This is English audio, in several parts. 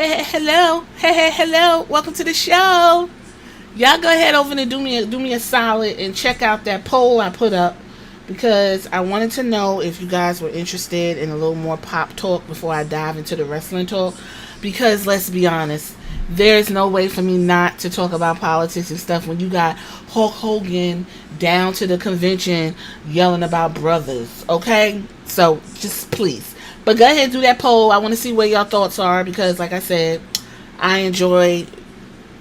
Hello. Hello. Welcome to the show. Y'all go ahead over and do me a solid and check out that poll I put up because I wanted to know if you guys were interested in a little more pop talk before I dive into the wrestling talk. Because let's be honest, there's no way for me not to talk about politics and stuff when you got Hulk Hogan down to the convention yelling about brothers. Okay? So just please. But go ahead and do that poll. I want to see where y'all thoughts are because, like I said, I enjoy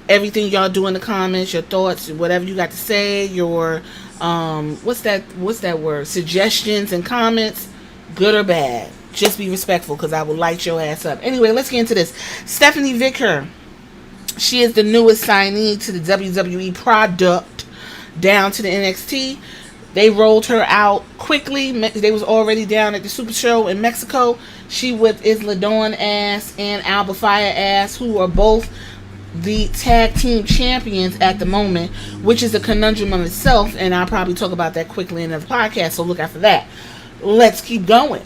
everything y'all do in the comments, your thoughts, whatever you got to say, your what's that word? Suggestions and comments, good or bad. Just be respectful because I will light your ass up. Anyway, let's get into this. Stephanie Vicker. She is the newest signee to the WWE product down to the NXT. They rolled her out quickly. They was already down at the Super Show in Mexico. She with Isla Dawn ass and Alba Fire ass, who are both the tag team champions at the moment, which is a conundrum of itself, and I'll probably talk about that quickly in the podcast, so look out for that. Let's keep going.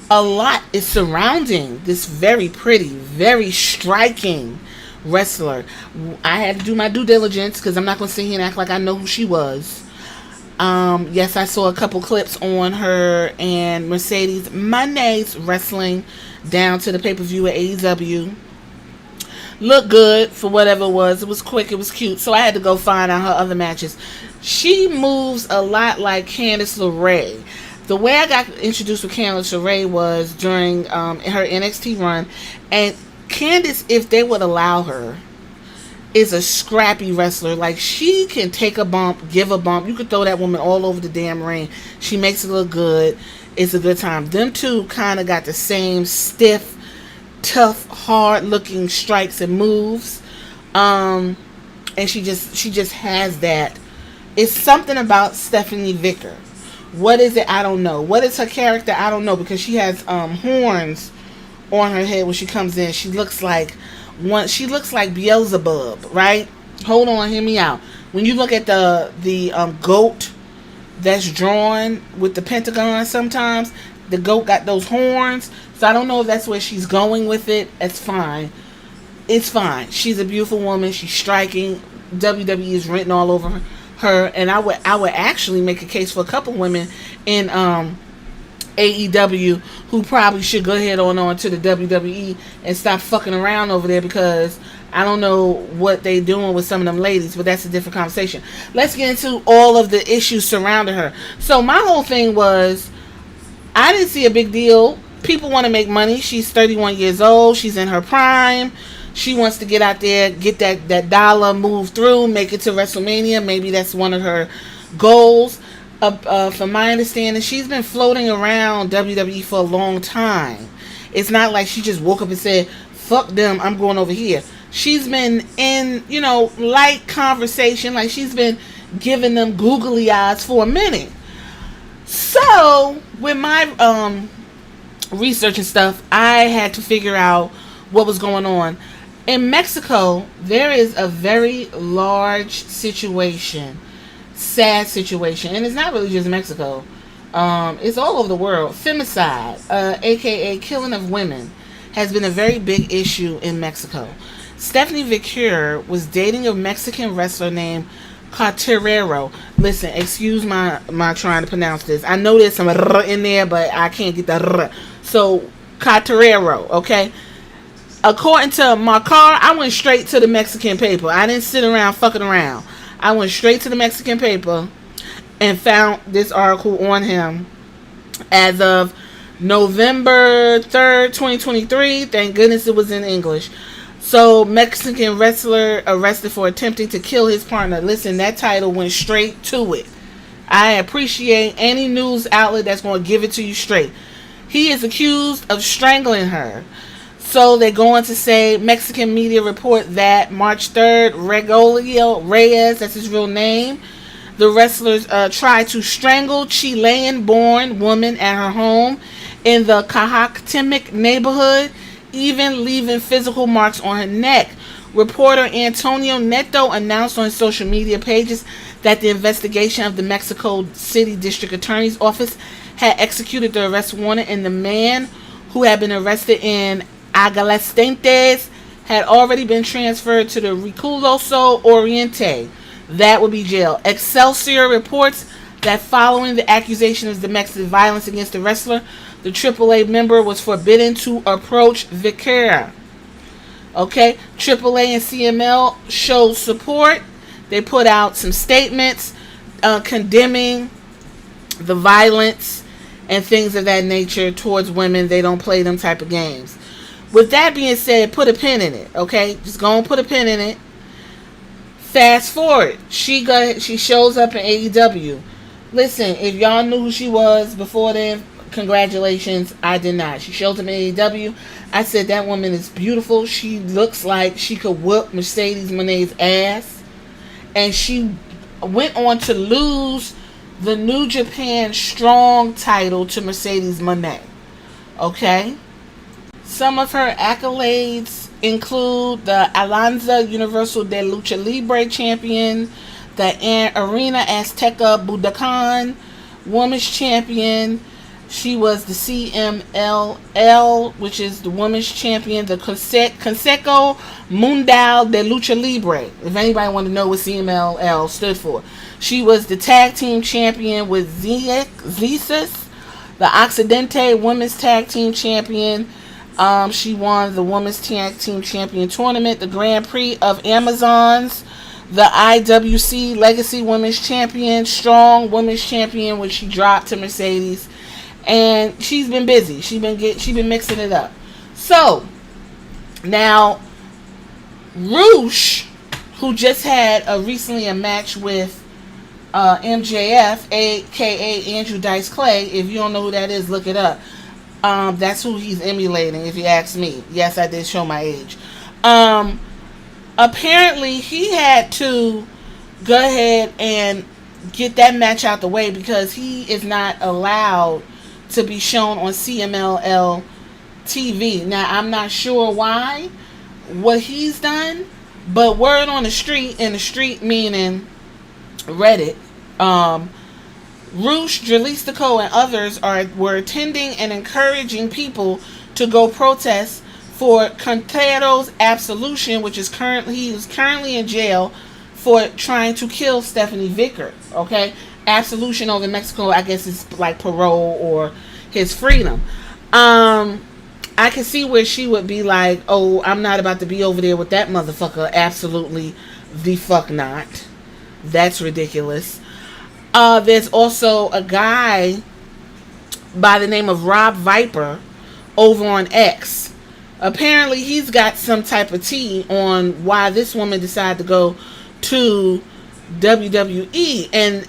A lot is surrounding this very pretty, very striking wrestler. I had to do my due diligence because I'm not going to sit here and act like I know who she was. Yes, I saw a couple clips on her and Mercedes Monet's wrestling down to the pay-per-view at AEW. Looked good for whatever it was. It was quick, it was cute, so I had to go find out her other matches. She moves a lot like Candice LeRae. The way I got introduced with Candice LeRae was during her NXT run, and Candice, if they would allow her, is a scrappy wrestler. Like, she can take a bump, give a bump. You could throw that woman all over the damn ring. She makes it look good. It's a good time. Them two kind of got the same stiff, tough, hard-looking strikes and moves. And she just has that. It's something about Stephanie Vicker. What is it? I don't know. What is her character? I don't know, because she has horns on her head when she comes in. She looks like Beelzebub, right? Hold on, hear me out. When you look at the goat that's drawn with the pentagon, sometimes the goat got those horns. So I don't know if that's where she's going with it. It's fine. It's fine. She's a beautiful woman. She's striking. WWE is written all over her, and I would actually make a case for a couple women in AEW who probably should go ahead on to the WWE and stop fucking around over there, because I don't know what they doing with some of them ladies, but that's a different conversation. Let's get into all of the issues surrounding her. So my whole thing was, I didn't see a big deal. People want to make money. She's 31 years old. She's in her prime. She wants to get out there, get that dollar, move through, make it to WrestleMania. Maybe that's one of her goals. From my understanding, she's been floating around WWE for a long time. It's not like she just woke up and said, fuck them, I'm going over here. She's been in, light conversation. Like, she's been giving them googly eyes for a minute. So, with my research and stuff, I had to figure out what was going on. In Mexico, there is a very large situation, sad situation, and it's not really just Mexico. It's all over the world. Femicide, aka killing of women, has been a very big issue in Mexico. Stephanie Vicker was dating a Mexican wrestler named Carterero. Listen, excuse my trying to pronounce this. I know there's some r in there, but I can't get the r. So, Carterero, okay? According to Marcar, I went straight to the Mexican paper. I didn't sit around fucking around. I went straight to the Mexican paper and found this article on him as of November 3rd, 2023. Thank goodness it was in English. So, Mexican wrestler arrested for attempting to kill his partner. Listen, that title went straight to it. I appreciate any news outlet that's going to give it to you straight. He is accused of strangling her. So they're going to say, Mexican media report that March 3rd, Regolio Reyes, that's his real name, the wrestlers tried to strangle Chilean-born woman at her home in the Cajactemic neighborhood, even leaving physical marks on her neck. Reporter Antonio Neto announced on his social media pages that the investigation of the Mexico City District Attorney's Office had executed the arrest warrant, and the man who had been arrested in Aguascalientes had already been transferred to the Recluso Oriente. That would be jail. Excelsior reports that following the accusation of domestic violence against the wrestler, the AAA member was forbidden to approach Viqueira. Okay, AAA and CML showed support. They put out some statements condemning the violence and things of that nature towards women. They don't play them type of games. With that being said, put a pin in it. Okay, just go and put a pin in it. Fast forward, she shows up in AEW. Listen, if y'all knew who she was before then, congratulations. I did not. She shows up in AEW. I said that woman is beautiful. She looks like she could whoop Mercedes Moné's ass. And she went on to lose the New Japan Strong title to Mercedes Moné. Okay? Some of her accolades include the Alianza Universal de Lucha Libre champion, the Arena Azteca Budokan Women's Champion. She was the CMLL, which is the Women's Champion, the Consejo Mundial de Lucha Libre. If anybody want to know what CMLL stood for. She was the Tag Team Champion with Zeus, the Occidente Women's Tag Team Champion. She won the Women's Tag Team Champion Tournament, the Grand Prix of Amazons, the IWC Legacy Women's Champion, Strong Women's Champion, which she dropped to Mercedes. And she's been busy. She's been mixing it up. So now Rush, who just had recently a match with MJF, aka Andrew Dice Clay. If you don't know who that is, look it up. That's who he's emulating, if you ask me. Yes, I did show my age. Apparently, he had to go ahead and get that match out the way because he is not allowed to be shown on CMLL TV. Now, I'm not sure why, what he's done, but word on the street, and the street meaning Reddit, Rush, Jalistico, and others were attending and encouraging people to go protest for Contero's absolution, which is he is currently in jail for trying to kill Stephanie Vicker. Okay, absolution over in Mexico, I guess it's like parole or his freedom. I can see where she would be like, "Oh, I'm not about to be over there with that motherfucker." Absolutely, the fuck not. That's ridiculous. There's also a guy by the name of Rob Viper over on X. Apparently, he's got some type of tea on why this woman decided to go to WWE. And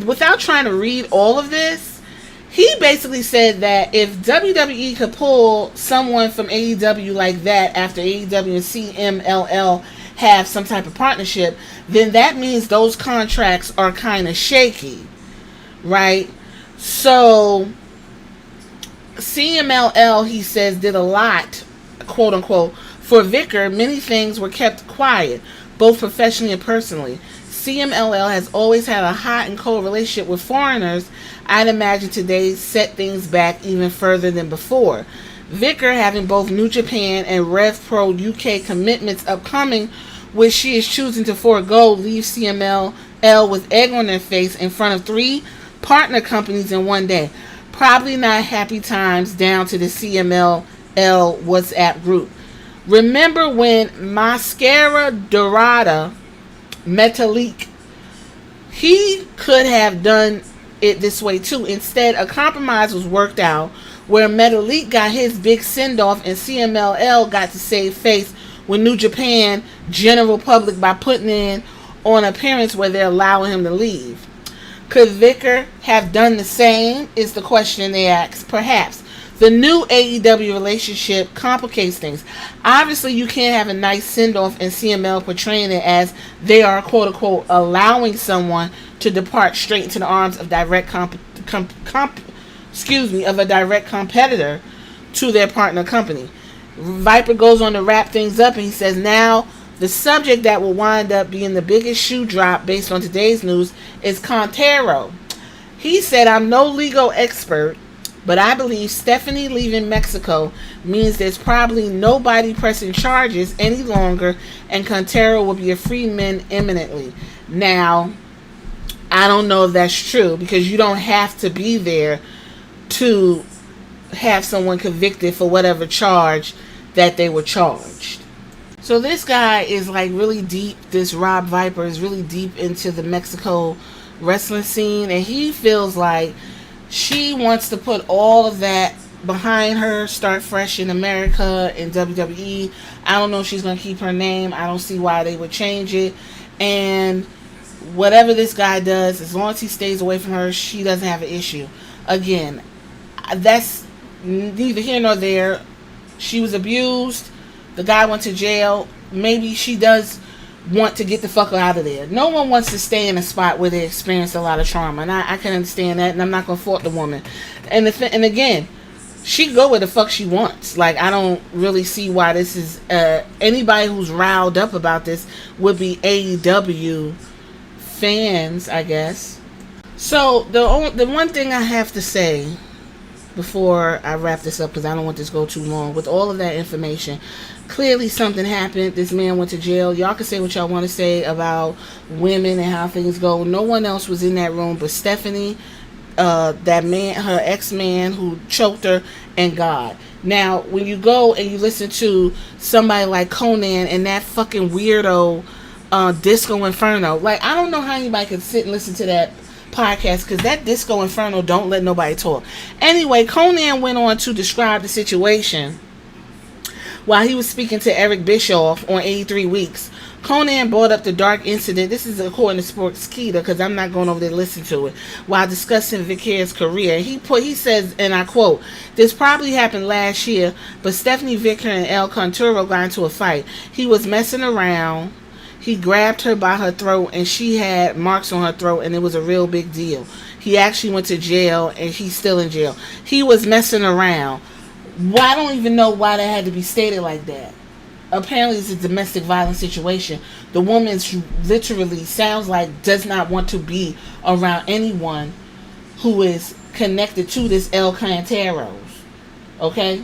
without trying to read all of this, he basically said that if WWE could pull someone from AEW like that after AEW and CMLL have some type of partnership, then that means those contracts are kind of shaky, right? So CMLL, he says, did a lot, quote unquote, for Vicker. Many things were kept quiet, both professionally and personally. CMLL has always had a hot and cold relationship with foreigners. I'd imagine today set things back even further than before. Vicker, having both New Japan and Rev Pro UK commitments upcoming, which she is choosing to forego, leaves CMLL with egg on their face in front of 3 partner companies in one day. Probably not happy times down to the CMLL WhatsApp group. Remember when Mascara Dorada Metalik, he could have done it this way too. Instead, a compromise was worked out where Metalik got his big send-off and CMLL got to save face with New Japan general public by putting in on appearance where they're allowing him to leave. Could Vicker have done the same is the question they ask. Perhaps. The new AEW relationship complicates things. Obviously, you can't have a nice send-off and CML portraying it as they are, quote-unquote, allowing someone to depart straight into the arms of a direct competitor to their partner company. Viper goes on to wrap things up, and he says, now, the subject that will wind up being the biggest shoe drop based on today's news is Contero. He said, I'm no legal expert, But I believe Stephanie leaving Mexico means there's probably nobody pressing charges any longer, and Cantero will be a free man imminently. Now, I don't know if that's true, because you don't have to be there to have someone convicted for whatever charge that they were charged. So this guy is like really deep, this Rob Viper is really deep into the Mexico wrestling scene, and he feels like she wants to put all of that behind her, start fresh in America, in WWE. I don't know if she's going to keep her name. I don't see why they would change it. And whatever this guy does, as long as he stays away from her, she doesn't have an issue. Again, that's neither here nor there. She was abused. The guy went to jail. Maybe she does want to get the fuck out of there. No one wants to stay in a spot where they experience a lot of trauma, and I can understand that, and I'm not going to fault the woman. And again, she go where the fuck she wants. Like, I don't really see why this is anybody who's riled up about this would be AEW fans, I guess. So the one thing I have to say before I wrap this up, because I don't want this to go too long, with all of that information, clearly something happened. This man went to jail. Y'all can say what y'all want to say about women and how things go. No one else was in that room but Stephanie, that man, her ex-man who choked her, and God. Now, when you go and you listen to somebody like Conan and that fucking weirdo Disco Inferno, like, I don't know how anybody can sit and listen to that podcast, because that Disco Inferno don't let nobody talk. Anyway, Conan went on to describe the situation while he was speaking to Eric Bischoff on 83 Weeks. Conan brought up the dark incident. This is according to Sportskeeda, because I'm not going over there to listen to it. While discussing Vickers' career, he says, and I quote, "This probably happened last year, but Stephanie Vicker and El Cantero got into a fight. He was messing around. He grabbed her by her throat, and she had marks on her throat, and it was a real big deal. He actually went to jail, and he's still in jail. He was messing around." Well, I don't even know why that had to be stated like that. Apparently, it's a domestic violence situation. The woman literally sounds like does not want to be around anyone who is connected to this El Canteros. Okay?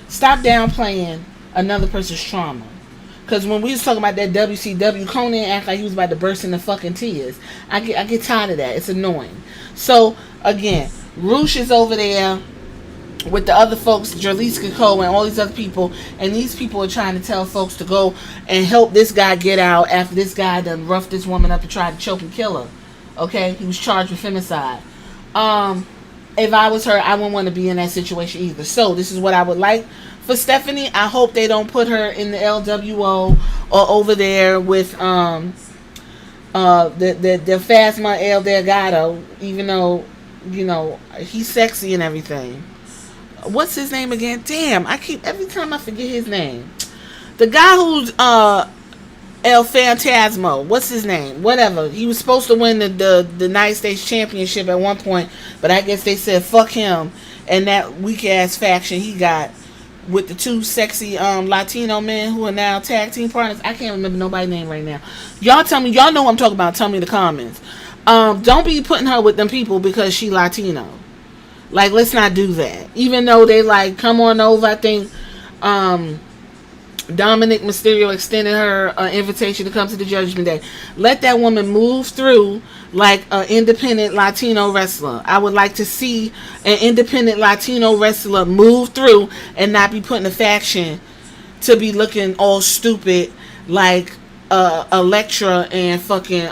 Stop downplaying another person's trauma. Because when we was talking about that WCW, Conan acted like he was about to burst into fucking tears. I get tired of that. It's annoying. So, again, Roosh is over there with the other folks, Jaliska Cole and all these other people, and these people are trying to tell folks to go and help this guy get out after this guy done roughed this woman up and tried to choke and kill her. Okay? He was charged with femicide. If I was her, I wouldn't want to be in that situation either. So, this is what I would like for Stephanie. I hope they don't put her in the LWO or over there with the Phasma El Delgado, even though, you know, he's sexy and everything. What's his name again? Damn, every time I forget his name. The guy who's El Phantasmo. What's his name? Whatever. He was supposed to win the United States Championship at one point, but I guess they said fuck him and that weak ass faction he got with the two sexy Latino men who are now tag team partners. I can't remember nobody's name right now. Y'all tell me, y'all know what I'm talking about. Tell me in the comments. Don't be putting her with them people because she Latino. Like, let's not do that. Even though they like, come on over. I think Dominic Mysterio extended her invitation to come to the Judgment Day. Let that woman move through like an independent Latino wrestler. I would like to see an independent Latino wrestler move through and not be put in a faction to be looking all stupid like Elektra and fucking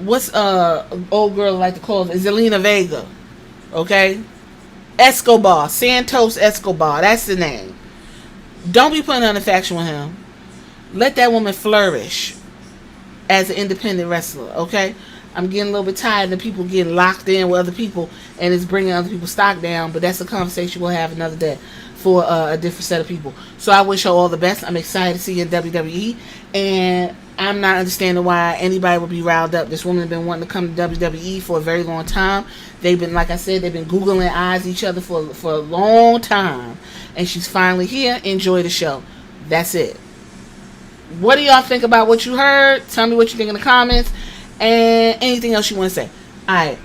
what's old girl like to call it, Zelina Vega. Okay? Escobar. Santos Escobar. That's the name. Don't be putting her in a faction with him. Let that woman flourish as an independent wrestler. Okay? I'm getting a little bit tired of people getting locked in with other people and it's bringing other people's stock down, but that's a conversation we'll have another day for a different set of people. So I wish her all the best. I'm excited to see you in WWE, and I'm not understanding why anybody would be riled up. This woman has been wanting to come to WWE for a very long time. They've been, like I said, they've been Googling eyes each other for a long time, and she's finally here. Enjoy the show. That's it. What do y'all think about what you heard? Tell me what you think in the comments, and anything else you want to say. Alright.